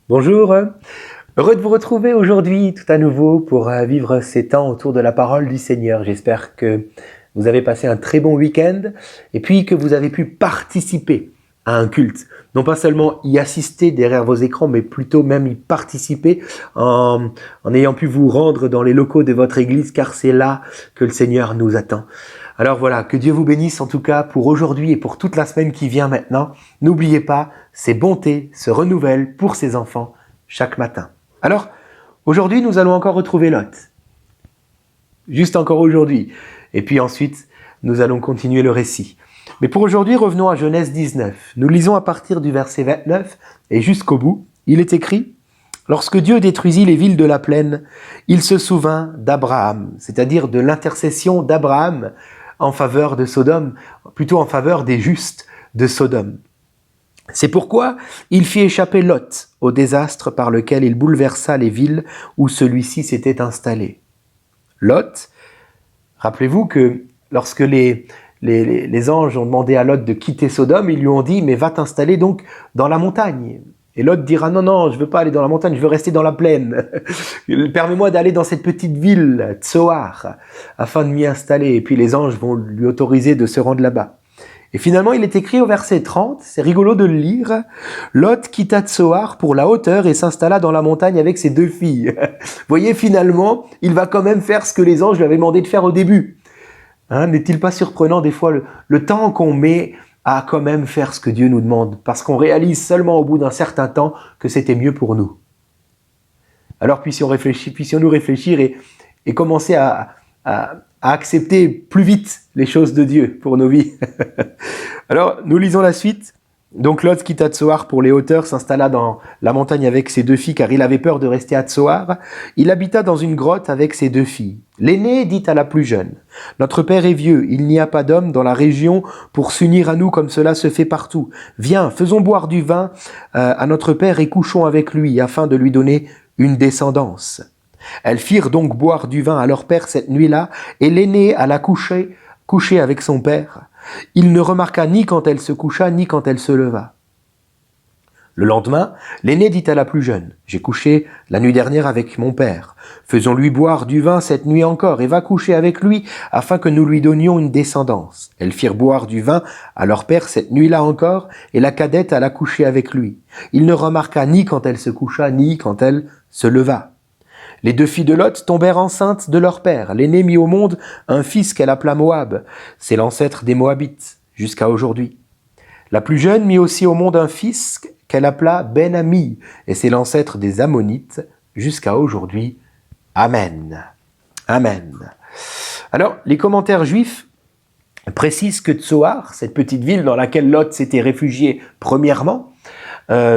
Bonjour, heureux de vous retrouver aujourd'hui tout à nouveau pour vivre ces temps autour de la parole du Seigneur. J'espère que vous avez passé un très bon week-end et puis que vous avez pu participer à un culte. Non pas seulement y assister derrière vos écrans, mais plutôt même y participer en ayant pu vous rendre dans les locaux de votre église, car c'est là que le Seigneur nous attend. Alors voilà, que Dieu vous bénisse en tout cas pour aujourd'hui et pour toute la semaine qui vient maintenant. N'oubliez pas, ses bontés se renouvellent pour ses enfants chaque matin. Alors, aujourd'hui, nous allons encore retrouver Lot. Juste encore aujourd'hui. Et puis ensuite, nous allons continuer le récit. Mais pour aujourd'hui, revenons à Genèse 19. Nous lisons à partir du verset 29 et jusqu'au bout. Il est écrit: lorsque Dieu détruisit les villes de la plaine, il se souvint d'Abraham, c'est-à-dire de l'intercession d'Abraham en faveur de Sodome, plutôt en faveur des justes de Sodome. C'est pourquoi il fit échapper Lot au désastre par lequel il bouleversa les villes où celui-ci s'était installé. Lot, rappelez-vous que lorsque les anges ont demandé à Lot de quitter Sodome, ils lui ont dit « mais va t'installer donc dans la montagne ». Et Lot dira « non, je veux pas aller dans la montagne, je veux rester dans la plaine. Permets-moi d'aller dans cette petite ville, Tsoar, afin de m'y installer. » Et puis les anges vont lui autoriser de se rendre là-bas. Et finalement, il est écrit au verset 30, c'est rigolo de le lire, « Lot quitta Tsoar pour la hauteur et s'installa dans la montagne avec ses 2 filles. » Vous voyez, finalement, il va quand même faire ce que les anges lui avaient demandé de faire au début. N'est-il pas surprenant des fois le temps qu'on met à quand même faire ce que Dieu nous demande, parce qu'on réalise seulement au bout d'un certain temps que c'était mieux pour nous. Alors puissions-nous réfléchir et commencer à accepter plus vite les choses de Dieu pour nos vies. Alors, nous lisons la suite. Donc Lot quitta Tsoar pour les hauteurs, s'installa dans la montagne avec ses 2 filles, car il avait peur de rester à Tsoar. Il habita dans une grotte avec ses 2 filles. L'aînée dit à la plus jeune: « Notre père est vieux, il n'y a pas d'homme dans la région pour s'unir à nous comme cela se fait partout. Viens, faisons boire du vin à notre père et couchons avec lui, afin de lui donner une descendance. » Elles firent donc boire du vin à leur père cette nuit-là, et l'aînée alla coucher avec son père. Il ne remarqua ni quand elle se coucha, ni quand elle se leva. Le lendemain, l'aînée dit à la plus jeune: « J'ai couché la nuit dernière avec mon père. Faisons-lui boire du vin cette nuit encore, et va coucher avec lui, afin que nous lui donnions une descendance. » Elles firent boire du vin à leur père cette nuit-là encore, et la cadette alla coucher avec lui. Il ne remarqua ni quand elle se coucha, ni quand elle se leva. Les 2 filles de Lot tombèrent enceintes de leur père. L'aînée mit au monde un fils qu'elle appela Moab. C'est l'ancêtre des Moabites, jusqu'à aujourd'hui. La plus jeune mit aussi au monde un fils qu'elle appela Ben-Ami, et c'est l'ancêtre des Ammonites, jusqu'à aujourd'hui. Amen. Amen. Alors, les commentaires juifs précisent que Tsoar, cette petite ville dans laquelle Lot s'était réfugié premièrement,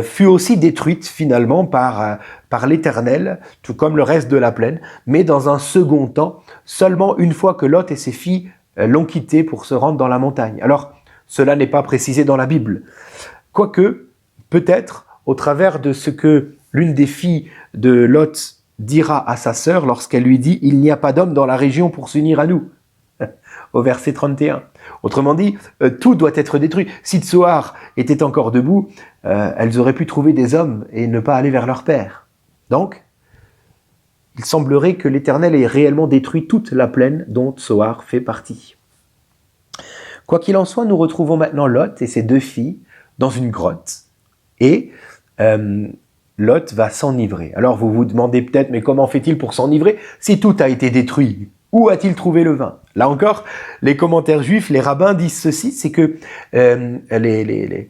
fut aussi détruite finalement par l'Éternel, tout comme le reste de la plaine, mais dans un second temps, seulement une fois que Lot et ses filles l'ont quitté pour se rendre dans la montagne. Alors, cela n'est pas précisé dans la Bible. Quoique, peut-être, au travers de ce que l'une des filles de Lot dira à sa sœur lorsqu'elle lui dit « Il n'y a pas d'homme dans la région pour s'unir à nous » au verset 31. Autrement dit, tout doit être détruit. Si Tsoar était encore debout, elles auraient pu trouver des hommes et ne pas aller vers leur père. Donc, il semblerait que l'Éternel ait réellement détruit toute la plaine dont Tsoar fait partie. Quoi qu'il en soit, nous retrouvons maintenant Lot et ses 2 filles dans une grotte. Et Lot va s'enivrer. Alors vous vous demandez peut-être, mais comment fait-il pour s'enivrer si tout a été détruit ? Où a-t-il trouvé le vin ? Là encore, les commentaires juifs, les rabbins disent ceci, c'est que les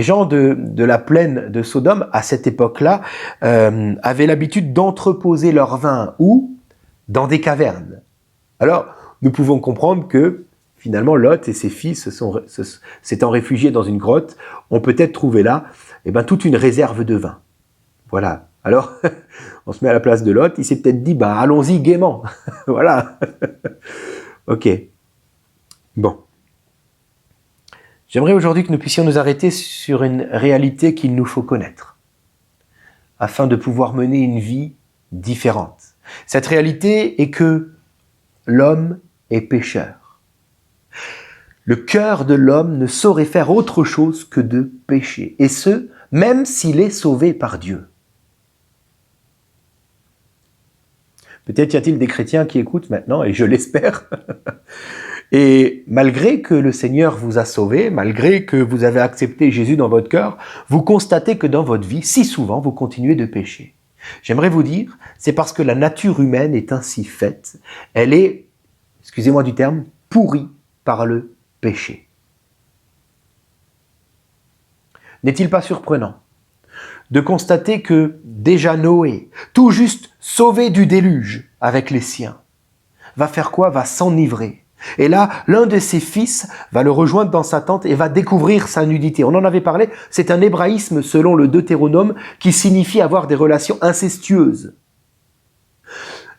gens de la plaine de Sodome, à cette époque-là, avaient l'habitude d'entreposer leur vin où ? Dans des cavernes. Alors, nous pouvons comprendre que finalement, Lot et ses filles s'étant réfugiés dans une grotte, ont peut-être trouvé là toute une réserve de vin. Voilà. Alors, on se met à la place de Lot, il s'est peut-être dit, allons-y gaiement. Voilà. Ok. Bon. J'aimerais aujourd'hui que nous puissions nous arrêter sur une réalité qu'il nous faut connaître, afin de pouvoir mener une vie différente. Cette réalité est que l'homme est pécheur. Le cœur de l'homme ne saurait faire autre chose que de pécher, et ce, même s'il est sauvé par Dieu. Peut-être y a-t-il des chrétiens qui écoutent maintenant, et je l'espère. Et malgré que le Seigneur vous a sauvé, malgré que vous avez accepté Jésus dans votre cœur, vous constatez que dans votre vie, si souvent, vous continuez de pécher. J'aimerais vous dire, c'est parce que la nature humaine est ainsi faite. Elle est, excusez-moi du terme, pourrie par le péché. N'est-il pas surprenant de constater que déjà Noé, tout juste sauvé du déluge avec les siens, va faire quoi? Va s'enivrer. Et là, l'un de ses fils va le rejoindre dans sa tente et va découvrir sa nudité. On en avait parlé, c'est un hébraïsme selon le Deutéronome qui signifie avoir des relations incestueuses.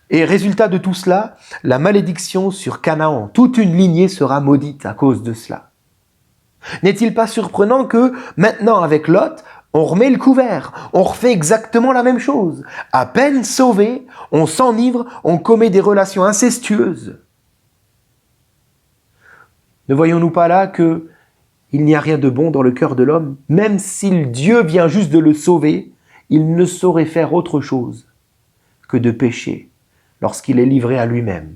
Et résultat de tout cela, la malédiction sur Canaan, toute une lignée sera maudite à cause de cela. N'est-il pas surprenant que maintenant avec Lot, on remet le couvert, on refait exactement la même chose. À peine sauvé, on s'enivre, on commet des relations incestueuses. Ne voyons-nous pas là que il n'y a rien de bon dans le cœur de l'homme? Même si Dieu vient juste de le sauver, il ne saurait faire autre chose que de pécher lorsqu'il est livré à lui-même.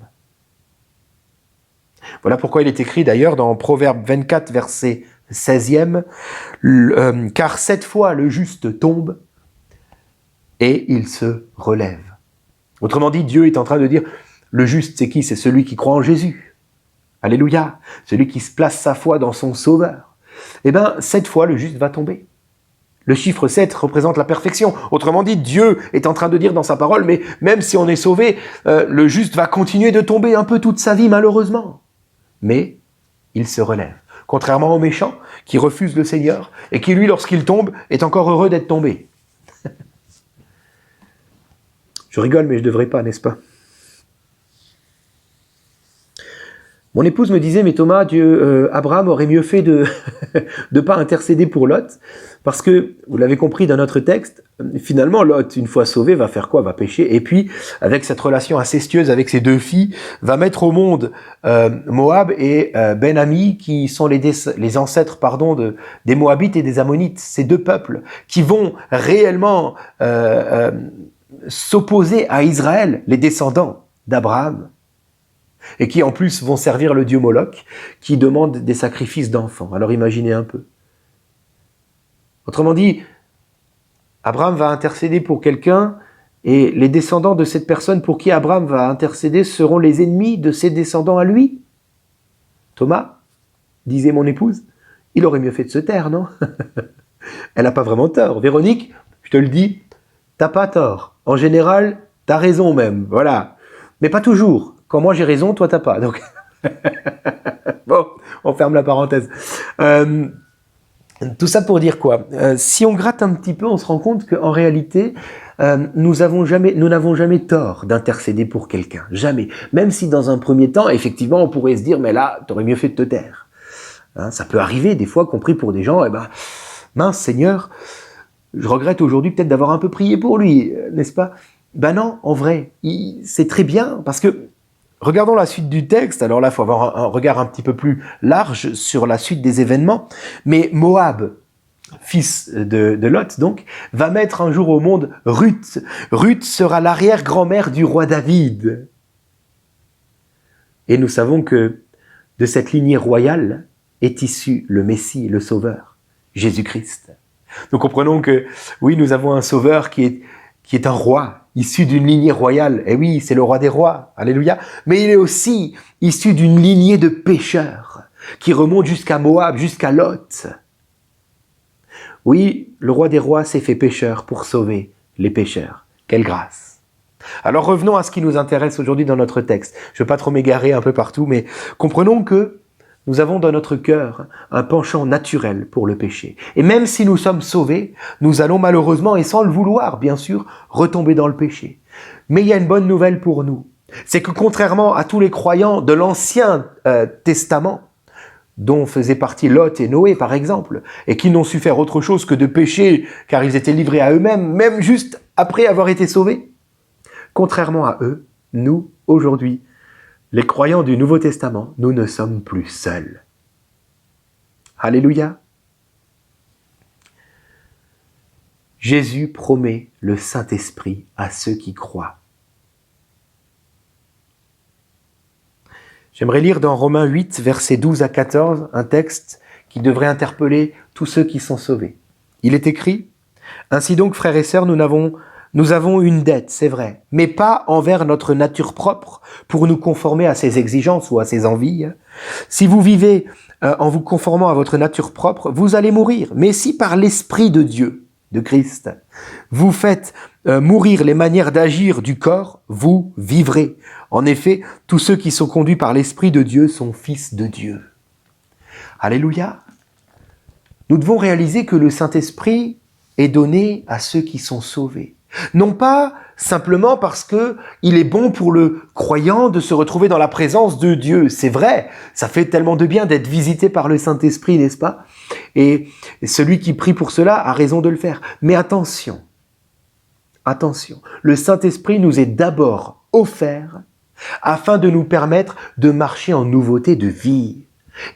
Voilà pourquoi il est écrit d'ailleurs dans Proverbe 24, verset 16e, « Car 7 fois le juste tombe et il se relève. » Autrement dit, Dieu est en train de dire, le juste c'est qui? C'est celui qui croit en Jésus. Alléluia, celui qui se place sa foi dans son Sauveur. Eh bien, 7 fois le juste va tomber. Le chiffre 7 représente la perfection. Autrement dit, Dieu est en train de dire dans sa parole, mais même si on est sauvé, le juste va continuer de tomber un peu toute sa vie, malheureusement. Mais il se relève. Contrairement au méchant qui refuse le Seigneur et qui, lui, lorsqu'il tombe, est encore heureux d'être tombé. Je rigole, mais je ne devrais pas, n'est-ce pas? Mon épouse me disait, mais Thomas, Abraham aurait mieux fait de ne pas intercéder pour Lot, parce que, vous l'avez compris dans notre texte, finalement, Lot, une fois sauvé, va faire quoi? Va pécher, et puis, avec cette relation incestueuse avec ses 2 filles, va mettre au monde Moab et Ben-Ami, qui sont les ancêtres des Moabites et des Ammonites, ces 2 peuples, qui vont réellement s'opposer à Israël, les descendants d'Abraham, et qui en plus vont servir le dieu Moloch, qui demande des sacrifices d'enfants. Alors imaginez un peu. Autrement dit, Abraham va intercéder pour quelqu'un, et les descendants de cette personne pour qui Abraham va intercéder seront les ennemis de ses descendants à lui. Thomas, disait mon épouse, il aurait mieux fait de se taire, non? Elle n'a pas vraiment tort. Véronique, je te le dis, t'as pas tort. En général, t'as raison même, voilà. Mais pas toujours. Quand moi j'ai raison, toi t'as pas. Donc bon, on ferme la parenthèse. Tout ça pour dire quoi? Si on gratte un petit peu, on se rend compte qu'en réalité, nous n'avons jamais tort d'intercéder pour quelqu'un. Jamais. Même si dans un premier temps, effectivement, on pourrait se dire, mais là, t'aurais mieux fait de te taire. Hein, ça peut arriver des fois qu'on prie pour des gens, mince Seigneur, je regrette aujourd'hui peut-être d'avoir un peu prié pour lui, n'est-ce pas? Ben non, en vrai, c'est très bien, parce que regardons la suite du texte. Alors là, il faut avoir un regard un petit peu plus large sur la suite des événements. Mais Moab, fils de Lot, donc, va mettre un jour au monde Ruth. Ruth sera l'arrière-grand-mère du roi David. Et nous savons que de cette lignée royale est issu le Messie, le Sauveur, Jésus-Christ. Nous comprenons que, oui, nous avons un Sauveur qui est un roi, issu d'une lignée royale. Et oui, c'est le roi des rois, alléluia. Mais il est aussi issu d'une lignée de pécheurs, qui remonte jusqu'à Moab, jusqu'à Lot. Oui, le roi des rois s'est fait pécheur pour sauver les pécheurs. Quelle grâce! Alors revenons à ce qui nous intéresse aujourd'hui dans notre texte. Je ne vais pas trop m'égarer un peu partout, mais comprenons que nous avons dans notre cœur un penchant naturel pour le péché. Et même si nous sommes sauvés, nous allons malheureusement, et sans le vouloir bien sûr, retomber dans le péché. Mais il y a une bonne nouvelle pour nous. C'est que contrairement à tous les croyants de l'Ancien Testament, dont faisaient partie Lot et Noé par exemple, et qui n'ont su faire autre chose que de pécher car ils étaient livrés à eux-mêmes, même juste après avoir été sauvés, contrairement à eux, nous, aujourd'hui, les croyants du Nouveau Testament, nous ne sommes plus seuls. Alléluia. Jésus promet le Saint-Esprit à ceux qui croient. J'aimerais lire dans Romains 8, versets 12 à 14, un texte qui devrait interpeller tous ceux qui sont sauvés. Il est écrit « Ainsi donc, frères et sœurs, nous avons une dette, c'est vrai, mais pas envers notre nature propre pour nous conformer à ses exigences ou à ses envies. Si vous vivez en vous conformant à votre nature propre, vous allez mourir. Mais si par l'Esprit de Dieu, de Christ, vous faites mourir les manières d'agir du corps, vous vivrez. En effet, tous ceux qui sont conduits par l'Esprit de Dieu sont fils de Dieu. » Alléluia. Nous devons réaliser que le Saint-Esprit est donné à ceux qui sont sauvés. Non pas simplement parce que il est bon pour le croyant de se retrouver dans la présence de Dieu. C'est vrai, ça fait tellement de bien d'être visité par le Saint-Esprit, n'est-ce pas? Et celui qui prie pour cela a raison de le faire. Mais attention, le Saint-Esprit nous est d'abord offert afin de nous permettre de marcher en nouveauté de vie.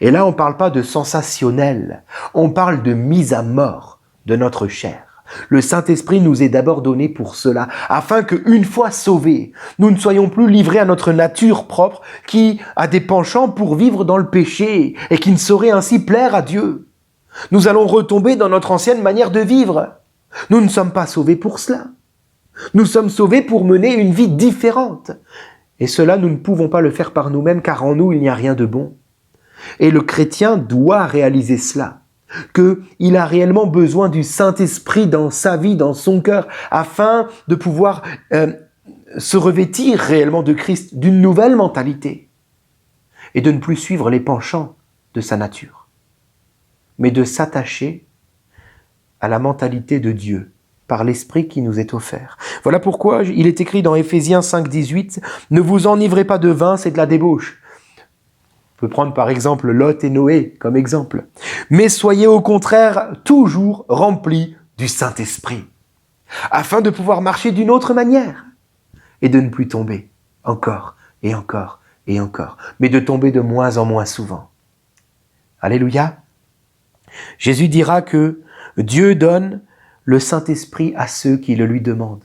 Et là, on ne parle pas de sensationnel, on parle de mise à mort de notre chair. Le Saint-Esprit nous est d'abord donné pour cela, afin qu'une fois sauvés, nous ne soyons plus livrés à notre nature propre qui a des penchants pour vivre dans le péché et qui ne saurait ainsi plaire à Dieu. Nous allons retomber dans notre ancienne manière de vivre. Nous ne sommes pas sauvés pour cela. Nous sommes sauvés pour mener une vie différente. Et cela, nous ne pouvons pas le faire par nous-mêmes, car en nous, il n'y a rien de bon. Et le chrétien doit réaliser cela, qu'il a réellement besoin du Saint-Esprit dans sa vie, dans son cœur, afin de pouvoir se revêtir réellement de Christ, d'une nouvelle mentalité, et de ne plus suivre les penchants de sa nature, mais de s'attacher à la mentalité de Dieu, par l'Esprit qui nous est offert. Voilà pourquoi il est écrit dans Éphésiens 5, 18, « Ne vous enivrez pas de vin, c'est de la débauche. » On peut prendre par exemple Lot et Noé comme exemple. Mais soyez au contraire toujours remplis du Saint-Esprit, afin de pouvoir marcher d'une autre manière et de ne plus tomber encore et encore et encore, mais de tomber de moins en moins souvent. Alléluia. Jésus dira que Dieu donne le Saint-Esprit à ceux qui le lui demandent.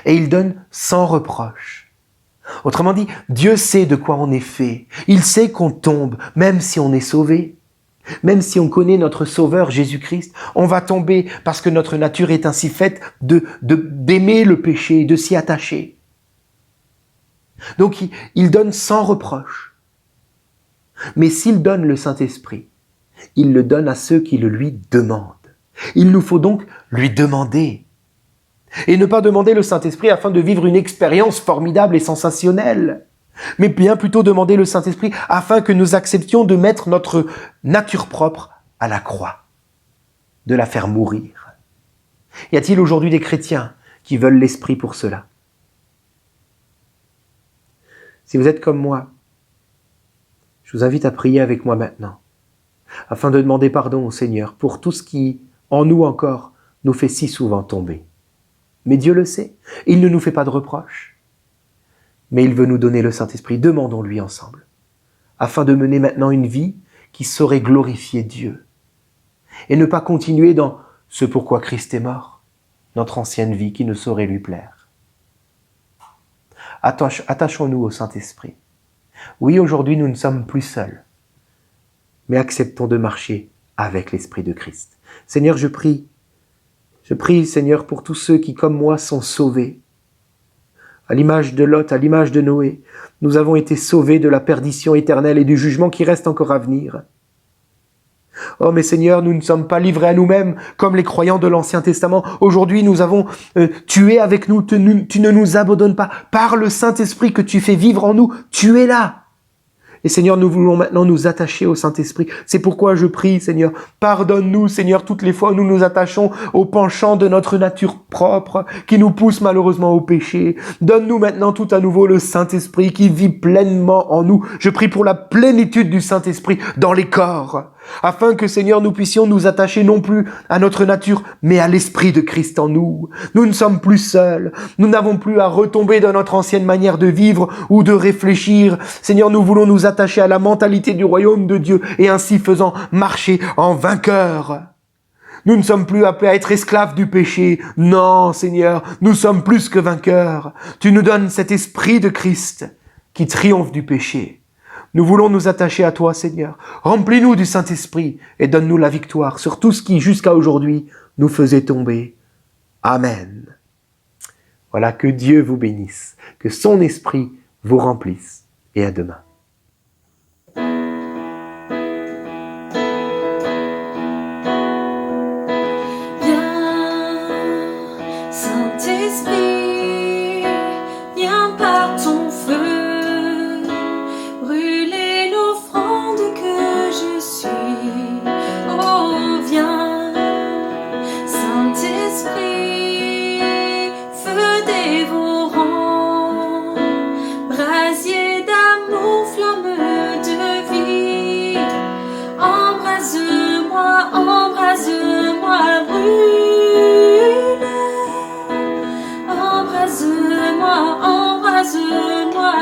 Et il donne sans reproche. Autrement dit, Dieu sait de quoi on est fait. Il sait qu'on tombe, même si on est sauvé. Même si on connaît notre Sauveur Jésus-Christ, on va tomber parce que notre nature est ainsi faite d'aimer le péché, de s'y attacher. Donc il donne sans reproche. Mais s'il donne le Saint-Esprit, il le donne à ceux qui le lui demandent. Il nous faut donc lui demander. Et ne pas demander le Saint-Esprit afin de vivre une expérience formidable et sensationnelle, mais bien plutôt demander le Saint-Esprit afin que nous acceptions de mettre notre nature propre à la croix, de la faire mourir. Y a-t-il aujourd'hui des chrétiens qui veulent l'Esprit pour cela? Si vous êtes comme moi, je vous invite à prier avec moi maintenant, afin de demander pardon au Seigneur pour tout ce qui, en nous encore, nous fait si souvent tomber. Mais Dieu le sait, il ne nous fait pas de reproches. Mais il veut nous donner le Saint-Esprit, demandons-lui ensemble, afin de mener maintenant une vie qui saurait glorifier Dieu, et ne pas continuer dans ce pourquoi Christ est mort, notre ancienne vie qui ne saurait lui plaire. Attachons-nous au Saint-Esprit. Oui, aujourd'hui nous ne sommes plus seuls, mais acceptons de marcher avec l'Esprit de Christ. Seigneur, je prie, Seigneur, pour tous ceux qui, comme moi, sont sauvés. À l'image de Lot, à l'image de Noé, nous avons été sauvés de la perdition éternelle et du jugement qui reste encore à venir. Oh, mais Seigneur, nous ne sommes pas livrés à nous-mêmes comme les croyants de l'Ancien Testament. Aujourd'hui, nous avons tu es avec nous, tu ne nous abandonnes pas. Par le Saint-Esprit que tu fais vivre en nous, tu es là. Et Seigneur, nous voulons maintenant nous attacher au Saint-Esprit. C'est pourquoi je prie, Seigneur, pardonne-nous, Seigneur, toutes les fois où nous nous attachons au penchant de notre nature propre, qui nous pousse malheureusement au péché. Donne-nous maintenant tout à nouveau le Saint-Esprit qui vit pleinement en nous. Je prie pour la plénitude du Saint-Esprit dans les corps, afin que, Seigneur, nous puissions nous attacher non plus à notre nature, mais à l'Esprit de Christ en nous. Nous ne sommes plus seuls. Nous n'avons plus à retomber dans notre ancienne manière de vivre ou de réfléchir. Seigneur, nous voulons nous attacher à la mentalité du royaume de Dieu et ainsi faisant marcher en vainqueur. Nous ne sommes plus appelés à être esclaves du péché. Non, Seigneur, nous sommes plus que vainqueurs. Tu nous donnes cet esprit de Christ qui triomphe du péché. Nous voulons nous attacher à toi, Seigneur. Remplis-nous du Saint-Esprit et donne-nous la victoire sur tout ce qui, jusqu'à aujourd'hui, nous faisait tomber. Amen. Voilà, que Dieu vous bénisse, que son esprit vous remplisse. Et à demain. Saint-Esprit, viens par ton feu, brûler l'offrande que je suis. Oh, viens, Saint-Esprit, feu dévorant, brasier d'amour, flamme de vie. Embrase-moi, embrase-moi, brûle. Embrase-moi, embrase-moi.